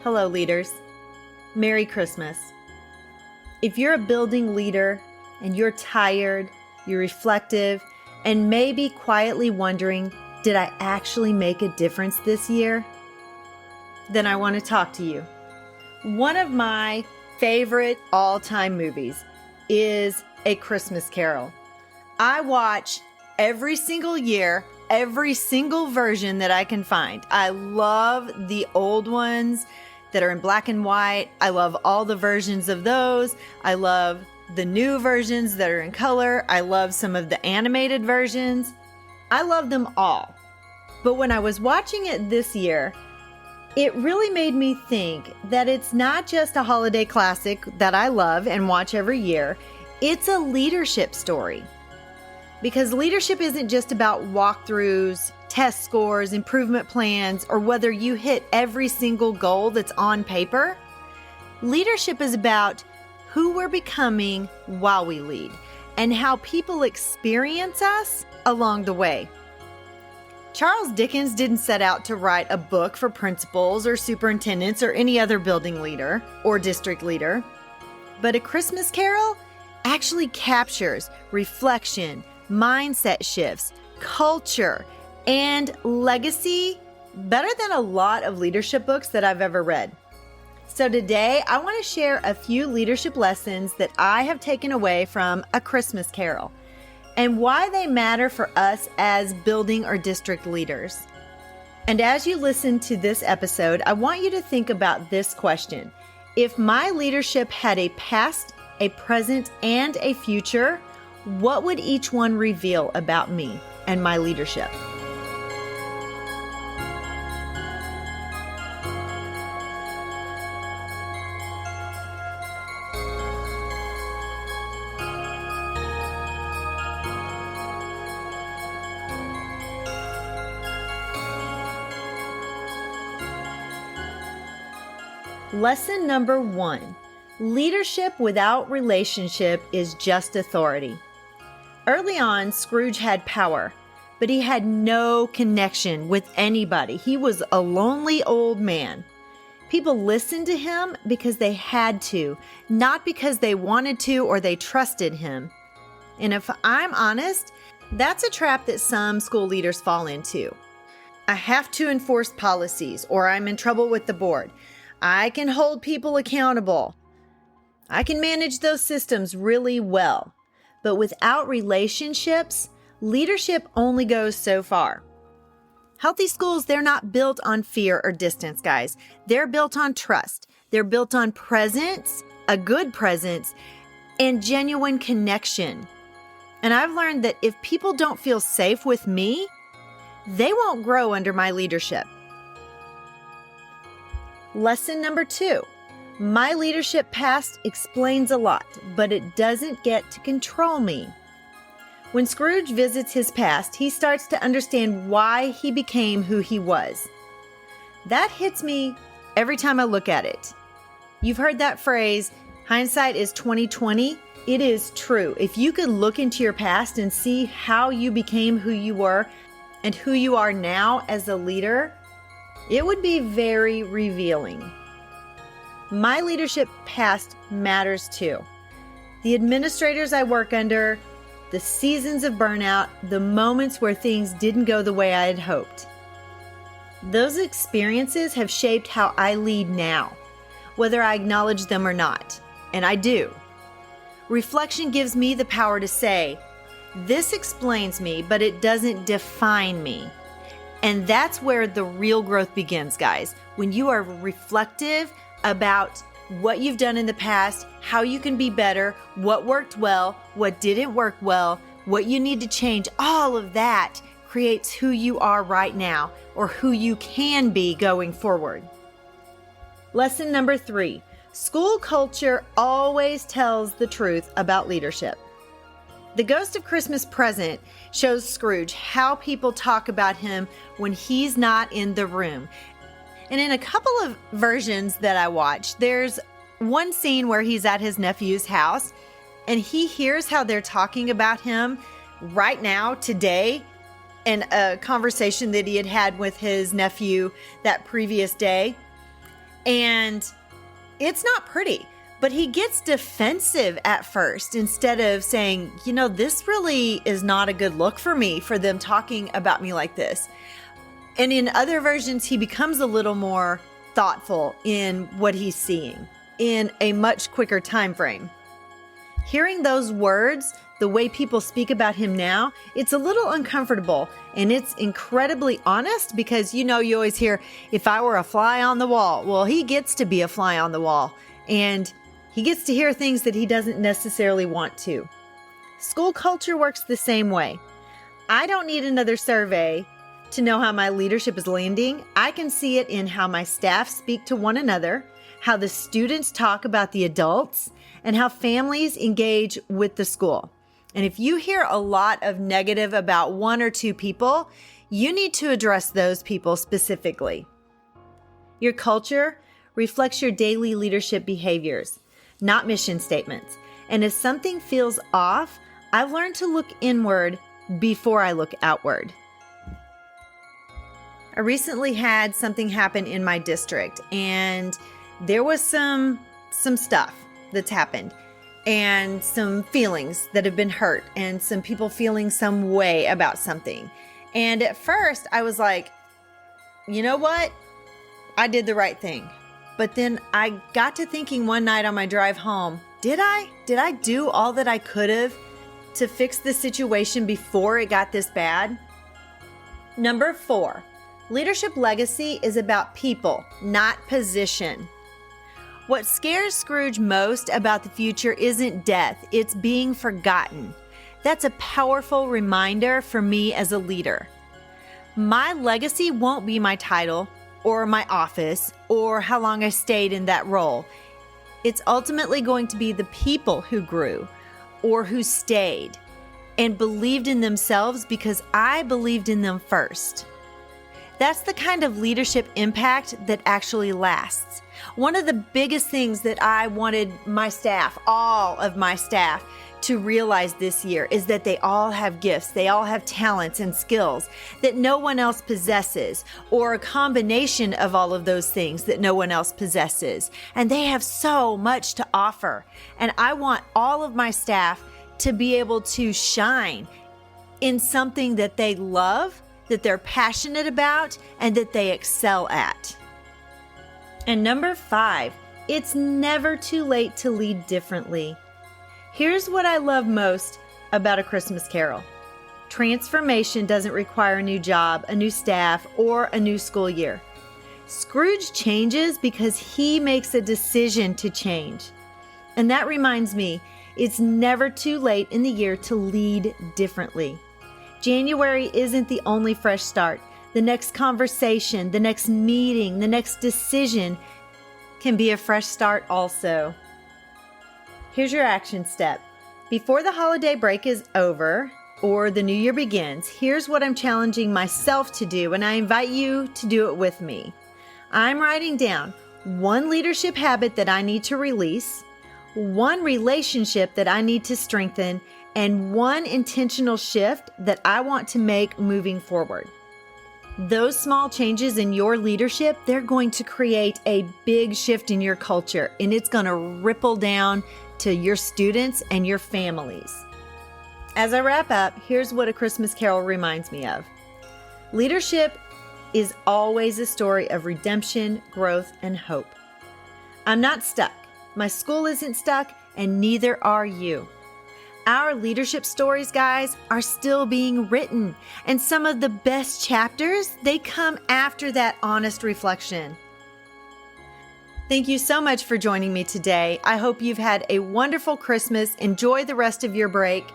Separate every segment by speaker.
Speaker 1: Hello, leaders. Merry Christmas. If you're a building leader and you're tired, you're reflective, and maybe quietly wondering, did I actually make a difference this year? Then I want to talk to you. One of my favorite all-time movies is A Christmas Carol. I watch every single year, every single version that I can find. I love the old ones that are in black and white. I love all the versions of those. I love the new versions that are in color. I love some of the animated versions. I love them all. But when I was watching it this year, it really made me think that it's not just a holiday classic that I love and watch every year. It's a leadership story. Because leadership isn't just about walkthroughs, test scores, improvement plans, or whether you hit every single goal that's on paper. Leadership is about who we're becoming while we lead and how people experience us along the way. Charles Dickens didn't set out to write a book for principals or superintendents or any other building leader or district leader, but A Christmas Carol actually captures reflection, mindset shifts, culture, and legacy better than a lot of leadership books that I've ever read. So today, I want to share a few leadership lessons that I have taken away from A Christmas Carol and why they matter for us as building or district leaders. And as you listen to this episode, I want you to think about this question. If my leadership had a past, a present, and a future, what would each one reveal about me and my leadership? Lesson number 1, leadership without relationship is just authority. Early on, Scrooge had power, but he had no connection with anybody. He was a lonely old man. People listened to him because they had to, not because they wanted to or they trusted him. And if I'm honest, that's a trap that some school leaders fall into. I have to enforce policies or I'm in trouble with the board. I can hold people accountable. I can manage those systems really well. But without relationships, leadership only goes so far. Healthy schools, they're not built on fear or distance, guys. They're built on trust. They're built on presence, a good presence, and genuine connection. And I've learned that if people don't feel safe with me, they won't grow under my leadership. Lesson number 2. My leadership past explains a lot, but it doesn't get to control me. When Scrooge visits his past, he starts to understand why he became who he was. That hits me every time I look at it. You've heard that phrase, hindsight is 20/20. It is true. If you could look into your past and see how you became who you were and who you are now as a leader, it would be very revealing. My leadership past matters too. The administrators I work under, the seasons of burnout, the moments where things didn't go the way I had hoped. Those experiences have shaped how I lead now, whether I acknowledge them or not, and I do. Reflection gives me the power to say, this explains me, but it doesn't define me. And that's where the real growth begins, guys. When you are reflective about what you've done in the past, how you can be better, what worked well, what didn't work well, what you need to change, all of that creates who you are right now or who you can be going forward. Lesson number 3, school culture always tells the truth about leadership. The Ghost of Christmas Present shows Scrooge how people talk about him when he's not in the room. And in a couple of versions that I watched, there's one scene where he's at his nephew's house and he hears how they're talking about him right now, today, in a conversation that he had had with his nephew that previous day. And it's not pretty, but he gets defensive at first instead of saying, this really is not a good look for me for them talking about me like this. And in other versions, he becomes a little more thoughtful in what he's seeing in a much quicker time frame. Hearing those words, the way people speak about him now, it's a little uncomfortable, and it's incredibly honest because, you always hear, if I were a fly on the wall. Well, he gets to be a fly on the wall, and he gets to hear things that he doesn't necessarily want to. School culture works the same way. I don't need another survey to know how my leadership is landing. I can see it in how my staff speak to one another, how the students talk about the adults, and how families engage with the school. And if you hear a lot of negative about one or two people, you need to address those people specifically. Your culture reflects your daily leadership behaviors, not mission statements. And if something feels off, I've learned to look inward before I look outward. I recently had something happen in my district, and there was some stuff that's happened and some feelings that have been hurt and some people feeling some way about something. And at first I was like, you know what? I did the right thing. But then I got to thinking one night on my drive home, did I do all that I could have to fix the situation before it got this bad? Number 4, leadership legacy is about people, not position. What scares Scrooge most about the future isn't death, it's being forgotten. That's a powerful reminder for me as a leader. My legacy won't be my title or my office or how long I stayed in that role. It's ultimately going to be the people who grew or who stayed and believed in themselves because I believed in them first. That's the kind of leadership impact that actually lasts. One of the biggest things that I wanted my staff, all of my staff, to realize this year is that they all have gifts, they all have talents and skills that no one else possesses, or a combination of all of those things that no one else possesses. And they have so much to offer. And I want all of my staff to be able to shine in something that they love, that they're passionate about, and that they excel at. And number 5, it's never too late to lead differently. Here's what I love most about A Christmas Carol. Transformation doesn't require a new job, a new staff, or a new school year. Scrooge changes because he makes a decision to change. And that reminds me, it's never too late in the year to lead differently. January isn't the only fresh start. The next conversation, the next meeting, the next decision can be a fresh start also. Here's your action step. Before the holiday break is over or the new year begins, here's what I'm challenging myself to do, and I invite you to do it with me. I'm writing down one leadership habit that I need to release, one relationship that I need to strengthen, and one intentional shift that I want to make moving forward. Those small changes in your leadership, they're going to create a big shift in your culture, and it's going to ripple down to your students and your families. As I wrap up, here's what A Christmas Carol reminds me of. Leadership is always a story of redemption, growth, and hope. I'm not stuck. My school isn't stuck, and neither are you. Our leadership stories, guys, are still being written, and some of the best chapters, they come after that honest reflection. Thank you so much for joining me today. I hope you've had a wonderful Christmas. Enjoy the rest of your break.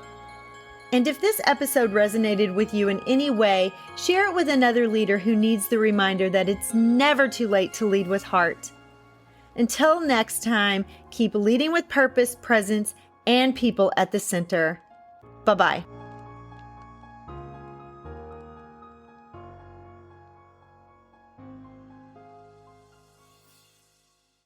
Speaker 1: And if this episode resonated with you in any way, share it with another leader who needs the reminder that it's never too late to lead with heart. Until next time, keep leading with purpose, presence, and people at the center. Bye-bye.